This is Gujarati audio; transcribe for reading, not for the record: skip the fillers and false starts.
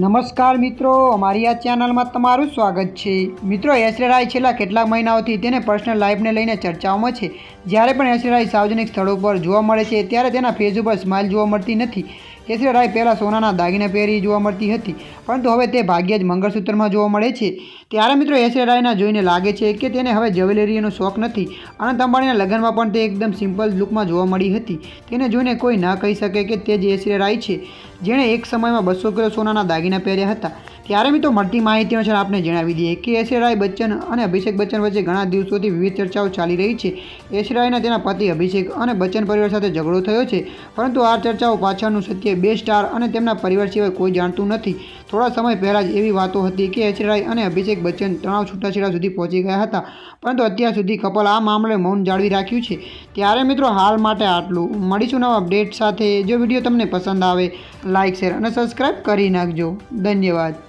નમસ્કાર મિત્રો, અમારી આ ચેનલમાં તમારું સ્વાગત છે। મિત્રો, ઐશ્વર્યા રાય છેલ્લા કેટલાક મહિનાઓથી તેને પર્સનલ લાઈફને લઈને ચર્ચાઓમાં છે। જ્યારે પણ ઐશ્વર્યા રાય સાર્વજનિક સ્થળો પર જોવા મળે છે ત્યારે તેના ફેસ ઉપર સ્માઇલ જોવા મળતી નથી। ઐશ્વર્યા રાય પહેલાં સોનાના દાગીના પહેરી જોવા મળતી હતી, પરંતુ હવે તે ભાગ્યે જ મંગળસૂત્રમાં જોવા મળે છે। ત્યારે મિત્રો, ઐશ્વર્યા રાયના જોઈને લાગે છે કે તેને હવે જ્વેલરીનો શોખ નથી। અનંત અંબાણીના લગ્નમાં પણ તે એકદમ સિમ્પલ લુકમાં જોવા મળી હતી। તેને જોઈને કોઈ ન કહી શકે કે તે જ ઐશ્વર્યા રાય છે જેણે એક સમયમાં 200 કિલો સોનાના દાગીના પહેર્યા હતા। ત્યારે મિત્રો, મળતી માહિતી અનુસાર આપણે જણાવી દઈએ કે ઐશ્વર્યા રાય બચ્ચન અને અભિષેક બચ્ચન વચ્ચે ઘણા દિવસોથી વિવિધ ચર્ચાઓ ચાલી રહી છે। ઐશ્વર્યા રાયના તેના પતિ અભિષેક અને બચ્ચન પરિવાર સાથે ઝઘડો થયો છે, પરંતુ આ ચર્ચાઓ પાછળનું સત્ય બે સ્ટાર અને તેમના પરિવાર સિવાય કોઈ જાણતું નથી। થોડા સમય પહેલાં જ એવી વાતો હતી કે ઐશ્વર્યા રાય અને અભિષેક બચ્ચન તણાવ છૂટાછેડા સુધી પહોંચી ગયા હતા, પરંતુ અત્યાર સુધી કપલ આ મામલે મૌન જાળવી રાખ્યું છે। ત્યારે મિત્રો, હાલ માટે આટલું। મળીશું નવા અપડેટ સાથે। જો વિડીયો તમને પસંદ આવે, લાઇક, શેર અને સબસ્ક્રાઈબ કરી નાખજો। ધન્યવાદ।